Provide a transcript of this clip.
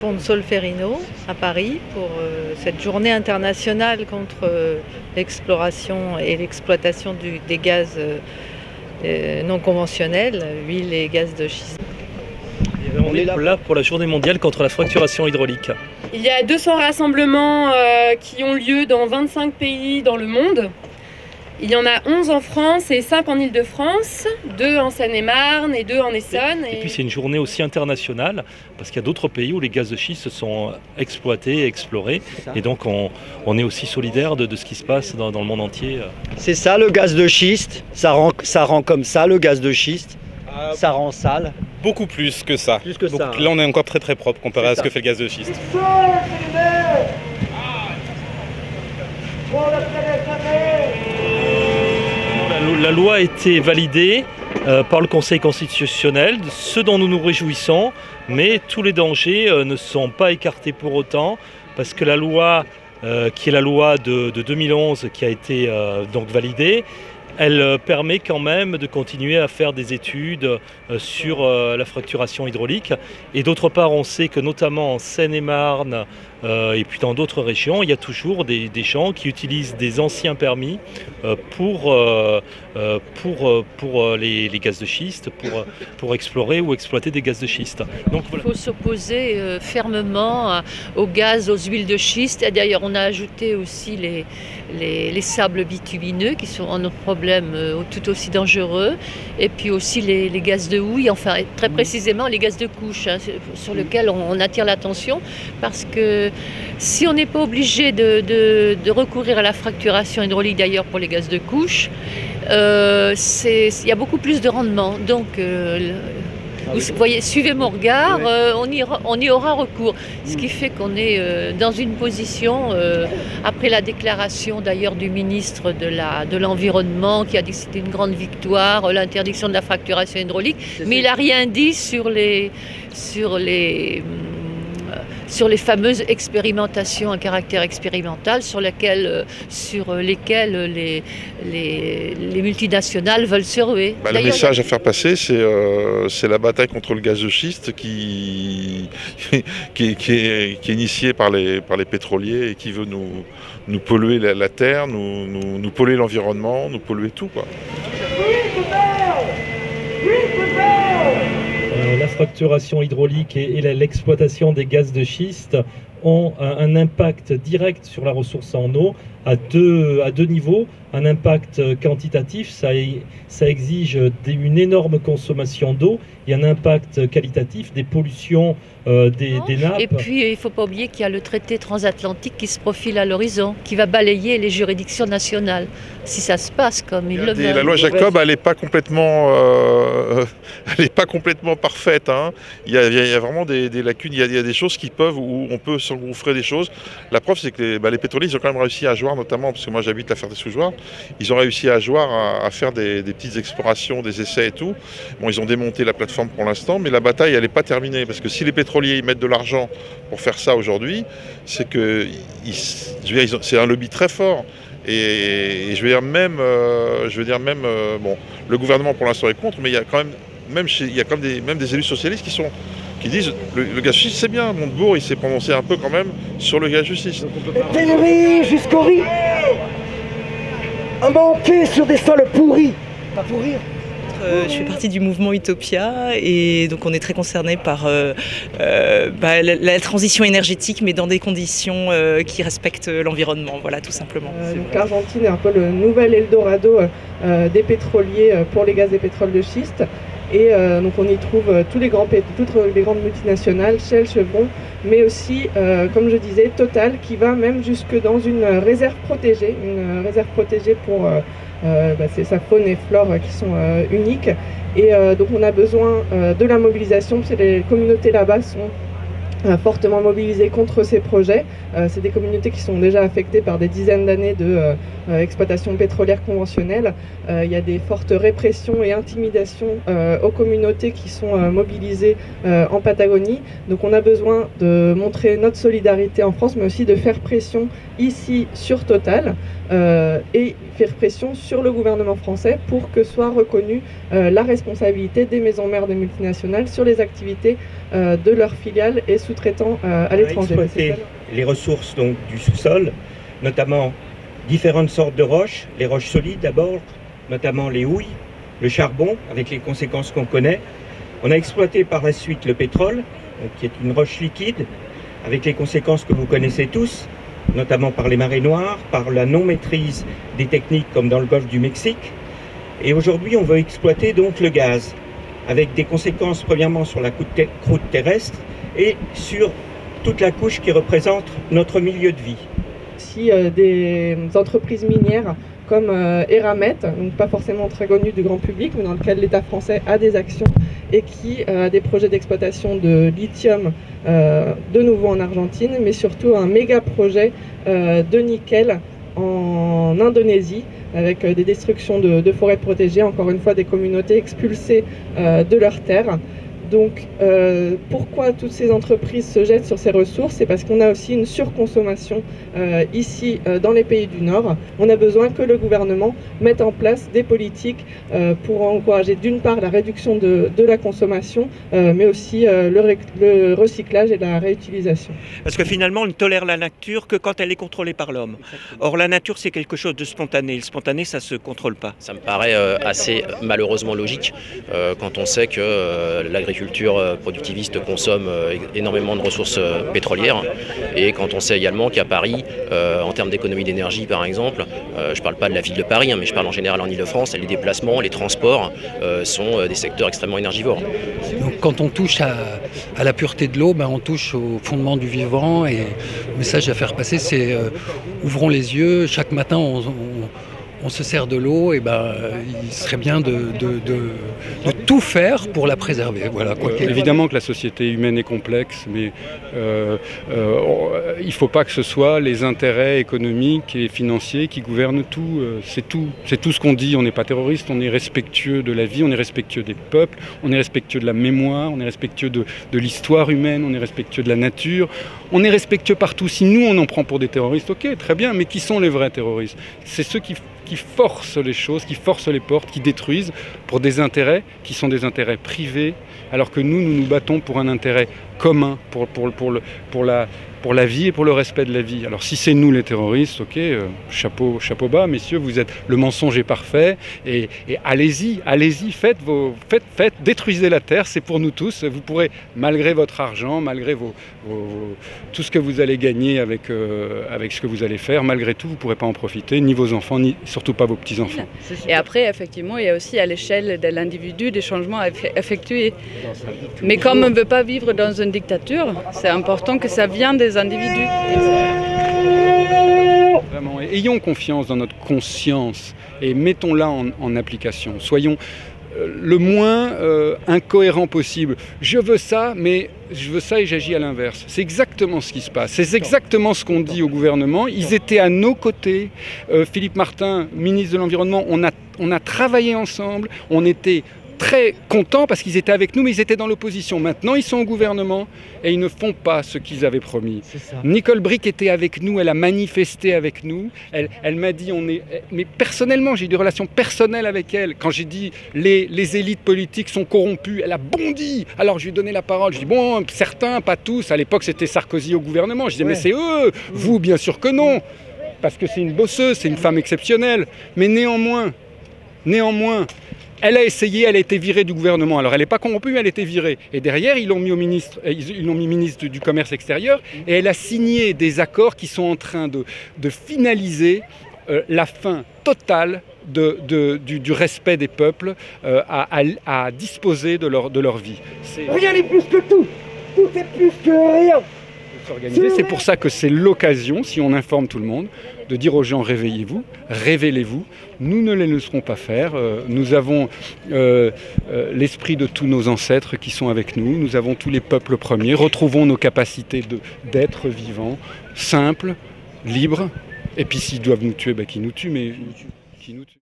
Pont de Solferino à Paris pour cette journée internationale contre l'exploration et l'exploitation des gaz non conventionnels, huile et gaz de schiste. On est là pour la journée mondiale contre la fracturation hydraulique. Il y a 200 rassemblements qui ont lieu dans 25 pays dans le monde. Il y en a 11 en France et 5 en Île-de-France, 2 en Seine-et-Marne et 2 en Essonne. Et puis c'est une journée aussi internationale parce qu'il y a d'autres pays où les gaz de schiste sont exploités et explorés. Et donc on est aussi solidaire de ce qui se passe dans le monde entier. C'est ça le gaz de schiste, ça rend comme ça le gaz de schiste, ça rend sale. Beaucoup plus que ça. Plus que ça. Là on est encore très propre comparé à ce que fait le gaz de schiste. La loi a été validée par le Conseil constitutionnel, ce dont nous nous réjouissons, mais tous les dangers ne sont pas écartés pour autant, parce que la loi, qui est la loi de 2011, qui a été donc validée, elle permet quand même de continuer à faire des études sur la fracturation hydraulique. Et d'autre part, on sait que notamment en Seine-et-Marne et puis dans d'autres régions, il y a toujours des gens qui utilisent des anciens permis pour les gaz de schiste, pour explorer ou exploiter des gaz de schiste. Donc, voilà. Il faut s'opposer fermement aux gaz, aux huiles de schiste. Et d'ailleurs, on a ajouté aussi les sables bitumineux qui sont un autre problème tout aussi dangereux. Et puis aussi les gaz de houille, enfin très précisément les gaz de couche, sur lesquels on attire l'attention. Parce que si on n'est pas obligé de recourir à la fracturation hydraulique d'ailleurs pour les gaz de couche, il y a beaucoup plus de rendement. Donc, vous voyez, suivez mon regard, on y aura recours. Ce qui fait qu'on est dans une position, après la déclaration d'ailleurs du ministre de l'Environnement, qui a dit que c'était une grande victoire, l'interdiction de la fracturation hydraulique, mais il n'a rien dit sur les fameuses expérimentations à caractère expérimental sur lesquelles les multinationales veulent se ruer. Le message à faire passer, c'est la bataille contre le gaz de schiste qui est initiée par les pétroliers et qui veut nous polluer la terre, nous polluer l'environnement, nous polluer tout, quoi. La fracturation hydraulique et l'exploitation des gaz de schiste ont un impact direct sur la ressource en eau à deux niveaux. Un impact quantitatif, ça exige une énorme consommation d'eau, et un impact qualitatif des pollutions des nappes. Et puis il ne faut pas oublier qu'il y a le traité transatlantique qui se profile à l'horizon, qui va balayer les juridictions nationales, si ça se passe comme il le veut. La loi Jacob, elle n'est pas complètement parfaite, hein. Il y a vraiment des lacunes, il y a des choses où on peut s'engouffrer des choses. La preuve, c'est que les pétroliers, ils ont quand même réussi à Ajoire, notamment, parce que moi j'habite la Ferté-sous-Jouarre, ils ont réussi à Ajoire à faire des petites explorations, des essais et tout. Bon, ils ont démonté la plateforme pour l'instant, mais la bataille, elle n'est pas terminée, parce que si les pétroliers ils mettent de l'argent pour faire ça aujourd'hui, c'est que c'est un lobby très fort. Et je veux dire même, bon, le gouvernement pour l'instant est contre, mais il y a quand même même des élus socialistes qui disent le gaz de schiste c'est bien. Montebourg il s'est prononcé un peu quand même sur le gaz de schiste. Pénurie jusqu'au riz. Un banquet sur des sols pourris. Pas pourrir. Je fais partie du mouvement Utopia et donc on est très concerné par la transition énergétique, mais dans des conditions qui respectent l'environnement, voilà, tout simplement. Donc l'Argentine est un peu le nouvel Eldorado des pétroliers pour les gaz et pétroles de schiste. Et donc on y trouve toutes les grandes multinationales, Shell, Chevron, mais aussi, comme je disais, Total, qui va même jusque dans une réserve protégée pour c'est sa faune et flore qui sont uniques. Et donc on a besoin de la mobilisation, parce que les communautés là-bas sont fortement mobilisées contre ces projets. C'est des communautés qui sont déjà affectées par des dizaines d'années d'exploitation pétrolière conventionnelle. Il y a des fortes répressions et intimidations aux communautés qui sont mobilisées en Patagonie. Donc on a besoin de montrer notre solidarité en France, mais aussi de faire pression ici sur Total et faire pression sur le gouvernement français pour que soit reconnue la responsabilité des maisons mères des multinationales sur les activités de leurs filiales et sous sous-traitants à l'étranger. Exploiter les ressources donc, du sous-sol, notamment différentes sortes de roches, les roches solides d'abord, notamment les houilles, le charbon, avec les conséquences qu'on connaît. On a exploité par la suite le pétrole, donc, qui est une roche liquide, avec les conséquences que vous connaissez tous, notamment par les marées noires, par la non-maîtrise des techniques comme dans le golfe du Mexique. Et aujourd'hui, on veut exploiter donc le gaz, avec des conséquences premièrement sur la croûte terrestre et sur toute la couche qui représente notre milieu de vie. Aussi des entreprises minières comme Eramet, donc pas forcément très connu du grand public, mais dans lequel l'État français a des actions et qui a des projets d'exploitation de lithium de nouveau en Argentine, mais surtout un méga projet de nickel en Indonésie, avec des destructions de forêts protégées, encore une fois des communautés expulsées de leurs terres. Donc pourquoi toutes ces entreprises se jettent sur ces ressources? C'est parce qu'on a aussi une surconsommation ici dans les pays du Nord. On a besoin que le gouvernement mette en place des politiques pour encourager d'une part la réduction de la consommation, mais aussi le recyclage et la réutilisation. Parce que finalement, on ne tolère la nature que quand elle est contrôlée par l'homme. Or, la nature, c'est quelque chose de spontané. Le spontané, ça ne se contrôle pas. Ça me paraît assez malheureusement logique quand on sait que l'agriculture productiviste consomme énormément de ressources pétrolières et quand on sait également qu'à Paris, en termes d'économie d'énergie par exemple, je ne parle pas de la ville de Paris, mais je parle en général en Ile-de-France, les déplacements, les transports sont des secteurs extrêmement énergivores. Donc, quand on touche à la pureté de l'eau, on touche au fondement du vivant et le message à faire passer c'est ouvrons les yeux, chaque matin on se sert de l'eau, et il serait bien de tout faire pour la préserver. Voilà, évidemment que la société humaine est complexe, mais il ne faut pas que ce soit les intérêts économiques et financiers qui gouvernent tout. C'est tout ce qu'on dit. On n'est pas terroriste, on est respectueux de la vie, on est respectueux des peuples, on est respectueux de la mémoire, on est respectueux de l'histoire humaine, on est respectueux de la nature, on est respectueux partout. Si nous on en prend pour des terroristes, ok, très bien, mais qui sont les vrais terroristes? C'est ceux qui forcent les choses, qui forcent les portes, qui détruisent pour des intérêts qui sont des intérêts privés, alors que nous nous battons pour un intérêt commun, pour la vie et pour le respect de la vie. Alors si c'est nous les terroristes, ok, chapeau bas, messieurs, vous êtes, le mensonge est parfait, et allez-y, faites, détruisez la terre, c'est pour nous tous. Vous pourrez, malgré votre argent, malgré tout ce que vous allez gagner avec ce que vous allez faire, malgré tout, vous ne pourrez pas en profiter, ni vos enfants, ni surtout pas vos petits-enfants. Et après, effectivement, il y a aussi à l'échelle de l'individu des changements à effectuer. Mais comme on ne veut pas vivre dans une dictature, c'est important que ça vienne des individus. Vraiment, ayons confiance dans notre conscience et mettons-la en application. Soyons le moins incohérent possible. Je veux ça, mais je veux ça et j'agis à l'inverse. C'est exactement ce qui se passe. C'est exactement ce qu'on dit au gouvernement. Ils étaient à nos côtés. Philippe Martin, ministre de l'Environnement, on a travaillé ensemble. On était très contents parce qu'ils étaient avec nous, mais ils étaient dans l'opposition. Maintenant, ils sont au gouvernement et ils ne font pas ce qu'ils avaient promis. Nicole Bricq était avec nous, elle a manifesté avec nous. Elle m'a dit, mais personnellement, j'ai eu des relations personnelles avec elle. Quand j'ai dit les élites politiques sont corrompues, elle a bondi. Alors je lui ai donné la parole. Je dis bon, certains, pas tous. À l'époque, c'était Sarkozy au gouvernement. Je disais mais c'est eux. Vous, bien sûr que non, parce que c'est une bosseuse, c'est une femme exceptionnelle. Mais néanmoins. Elle a essayé, elle a été virée du gouvernement. Alors elle n'est pas corrompue, mais elle a été virée. Et derrière, ils l'ont mis ministre du Commerce extérieur et elle a signé des accords qui sont en train de finaliser la fin totale du respect des peuples à disposer de leur vie. Rien n'est plus que tout. Tout est plus que rien. C'est pour ça que c'est l'occasion, si on informe tout le monde, de dire aux gens réveillez-vous, révélez-vous. Nous ne les laisserons pas faire. Nous avons l'esprit de tous nos ancêtres qui sont avec nous. Nous avons tous les peuples premiers. Retrouvons nos capacités d'être vivants, simples, libres. Et puis s'ils doivent nous tuer, qu'ils nous tuent, mais qui nous tuent.